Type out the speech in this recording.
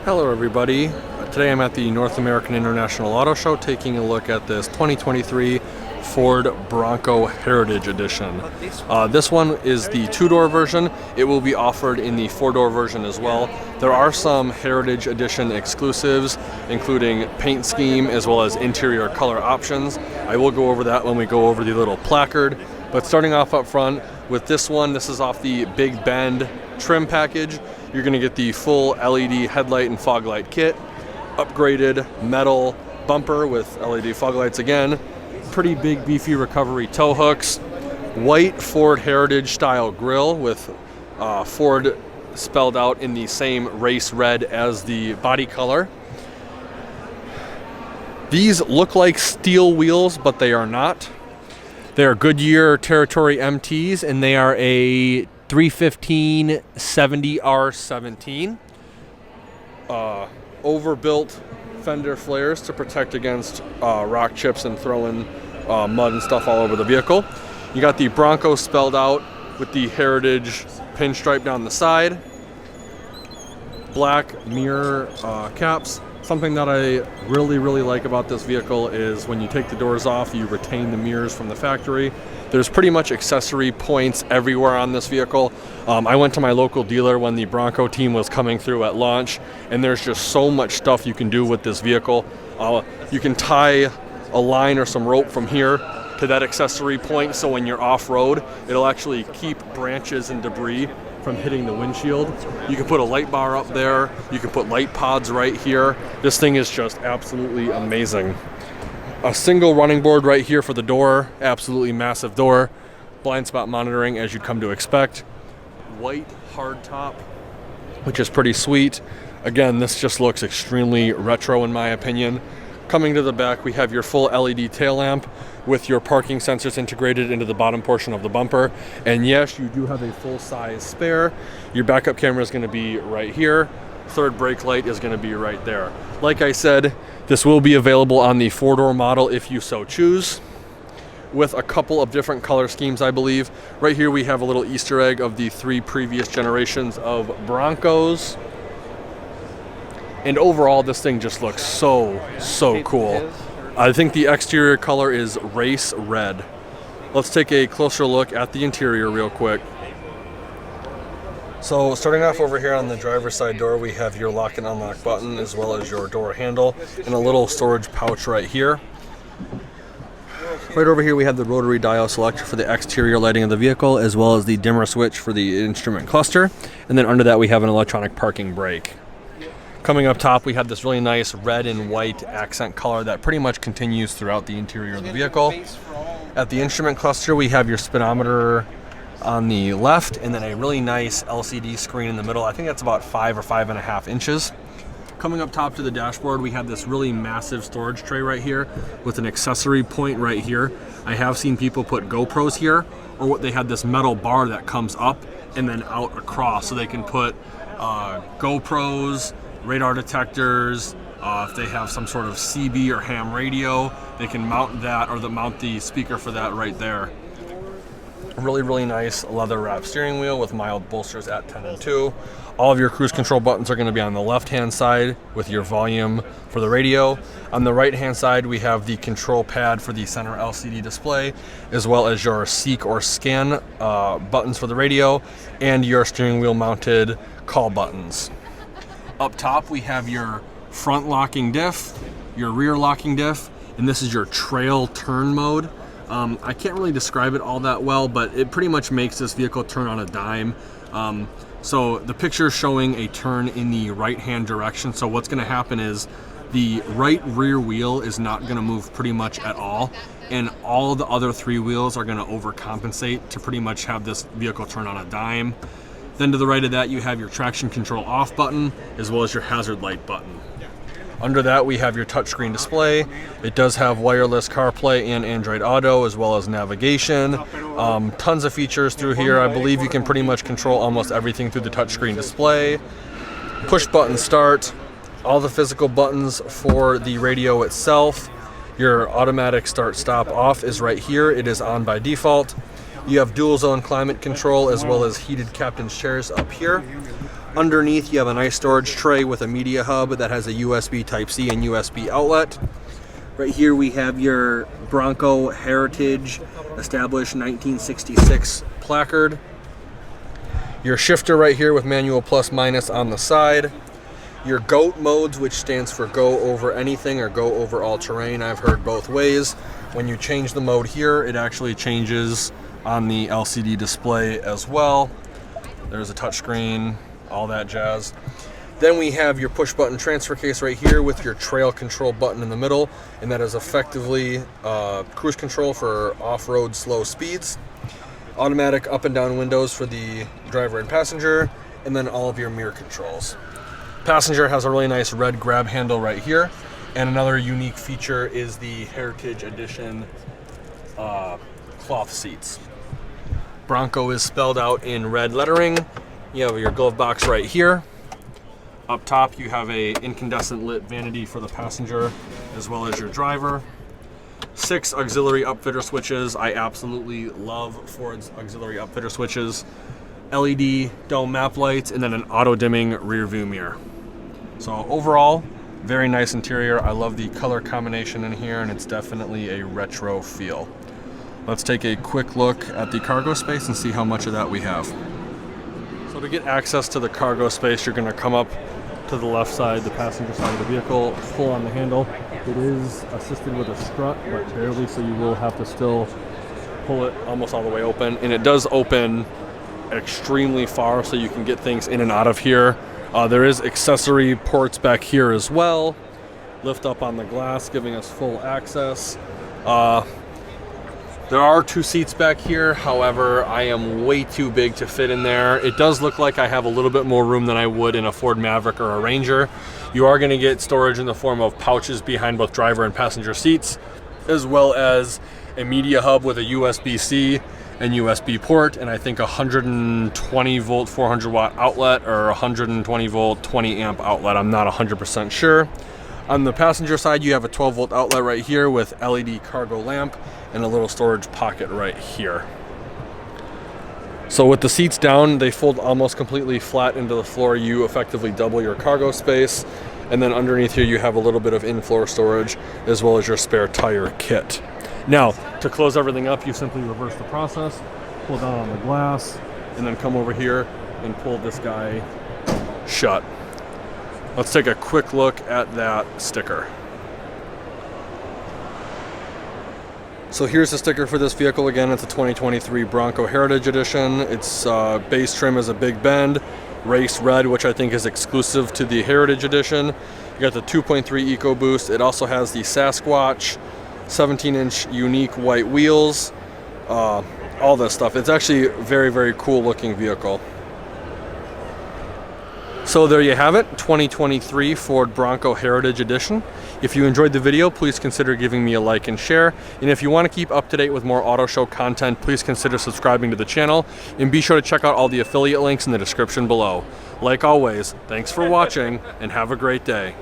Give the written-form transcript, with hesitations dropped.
Hello everybody. Today I'm at the North American International Auto Show taking a look at this 2023 Ford Bronco Heritage Edition. This one is the two-door version. It will be offered in the four-door version as well. There are some Heritage Edition exclusives, including paint scheme as well as interior color options. I will go over that when we go over the little placard. But starting off up front with this one, this is off the Big Bend trim package. You're going to get the full LED headlight and fog light kit, upgraded metal bumper with LED fog lights again, pretty big beefy recovery tow hooks, white Ford Heritage style grille with Ford spelled out in the same race red as the body color. These look like steel wheels, but they are not. They are Goodyear Territory MTs, and they are a 315 70R17. Overbuilt fender flares to protect against rock chips and throwing mud and stuff all over the vehicle. You got the Bronco spelled out with the Heritage pinstripe down the side. Black mirror caps. Something that I really like about this vehicle is when you take the doors off, you retain the mirrors from the factory. There's pretty much accessory points everywhere on this vehicle. I went to my local dealer when the Bronco team was coming through at launch, and there's just so much stuff you can do with this vehicle. You can tie a line or some rope from here to that accessory point, so when you're off-road, it'll actually keep branches and debris from hitting the windshield. You can put a light bar up there. You can put light pods right here. This thing is just absolutely amazing. A single running board right here for the door. Absolutely massive door. Blind spot monitoring as you'd come to expect. White hard top, which is pretty sweet. Again, this just looks extremely retro in my opinion. Coming to the back, we have your full LED tail lamp with your parking sensors integrated into the bottom portion of the bumper. And yes, you do have a full-size spare. Your backup camera is going to be right here. Third brake light is going to be right there. Like I said, this will be available on the four-door model if you so choose, with a couple of different color schemes, I believe. Right here we have a little Easter egg of the 3 previous generations of Broncos. And overall, this thing just looks so cool. I think the exterior color is race red. Let's take a closer look at the interior real quick. So starting off over here on the driver's side door, we have your lock and unlock button as well as your door handle and a little storage pouch right here. Right over here we have the rotary dial selector for the exterior lighting of the vehicle as well as the dimmer switch for the instrument cluster. And then under that we have an electronic parking brake. Coming up top, we have this really nice red and white accent color that pretty much continues throughout the interior of the vehicle. At the instrument cluster, we have your speedometer on the left and then a really nice LCD screen in the middle. I think that's about 5 or 5.5 inches. Coming up top to the dashboard, we have this really massive storage tray right here with an accessory point right here. I have seen people put GoPros here, or what they had this metal bar that comes up and then out across, so they can put GoPros, radar detectors, if they have some sort of CB or ham radio, they can mount that or mount the speaker for that right there. Really nice leather wrapped steering wheel with mild bolsters at 10 and 2. All of your cruise control buttons are going to be on the left hand side with your volume for the radio. On the right hand side we have the control pad for the center LCD display as well as your seek or scan buttons for the radio and your steering wheel mounted call buttons. Up top, we have your front locking diff, your rear locking diff, and this is your trail turn mode. I can't really describe it all that well, but it pretty much makes this vehicle turn on a dime. So the picture is showing a turn in the right-hand direction. So what's going to happen is the right rear wheel is not going to move pretty much at all, and all the other 3 wheels are going to overcompensate to pretty much have this vehicle turn on a dime. Then to the right of that, you have your traction control off button, as well as your hazard light button. Under that, we have your touchscreen display. It does have wireless CarPlay and Android Auto, as well as navigation. Tons of features through here. I believe you can pretty much control almost everything through the touchscreen display. Push button start. All the physical buttons for the radio itself. Your automatic start stop off is right here. It is on by default. You have dual zone climate control as well as heated captain's chairs up here. Underneath you have a nice storage tray with a media hub that has a USB Type-C and USB outlet. Right here we have your Bronco Heritage established 1966 placard. Your shifter right here with manual plus minus on the side. Your GOAT modes, which stands for go over anything or go over all terrain. I've heard both ways. When you change the mode here, it actually changes on the LCD display as well. There's a touchscreen, all that jazz. Then we have your push button transfer case right here with your trail control button in the middle, and that is effectively cruise control for off-road slow speeds. Automatic up and down windows for the driver and passenger, and then all of your mirror controls. Passenger has a really nice red grab handle right here, and another unique feature is the Heritage Edition cloth seats. Bronco is spelled out in red lettering. You have your glove box right here. Up top you have a incandescent lit vanity for the passenger as well as your driver. 6 auxiliary upfitter switches. I absolutely love Ford's auxiliary upfitter switches. LED dome map lights, and then an auto dimming rear view mirror. So overall, very nice interior. I love the color combination in here, and it's definitely a retro feel. Let's take a quick look at the cargo space and see how much of that we have. So to get access to the cargo space, you're going to come up to the left side, the passenger side of the vehicle, pull on the handle. It is assisted with a strut, but barely, so you will have to still pull it almost all the way open. And it does open extremely far, so you can get things in and out of here. There is accessory ports back here as well. Lift up on the glass, giving us full access. There are 2 seats back here, however, I am way too big to fit in there. It does look like I have a little bit more room than I would in a Ford Maverick or a Ranger. You are going to get storage in the form of pouches behind both driver and passenger seats, as well as a media hub with a USB-C and USB port, and I think a 120 volt 400 watt outlet or 120 volt 20 amp outlet. I'm not 100% sure. On the passenger side, you have a 12 volt outlet right here with LED cargo lamp and a little storage pocket right here. So with the seats down, they fold almost completely flat into the floor. You effectively double your cargo space. And then underneath here, you have a little bit of in-floor storage as well as your spare tire kit. Now, to close everything up, you simply reverse the process, pull down on the glass, and then come over here and pull this guy shut. Let's take a quick look at that sticker. So here's the sticker for this vehicle. Again, it's a 2023 Bronco Heritage Edition. Its base trim is a Big Bend Race Red, which I think is exclusive to the Heritage Edition. You got the 2.3 EcoBoost. It also has the Sasquatch 17-inch unique white wheels, all this stuff. It's actually a very, very cool looking vehicle. So there you have it, 2023 Ford Bronco Heritage Edition. If you enjoyed the video, please consider giving me a like and share. And if you want to keep up to date with more auto show content, please consider subscribing to the channel. And be sure to check out all the affiliate links in the description below. Like always, thanks for watching and have a great day.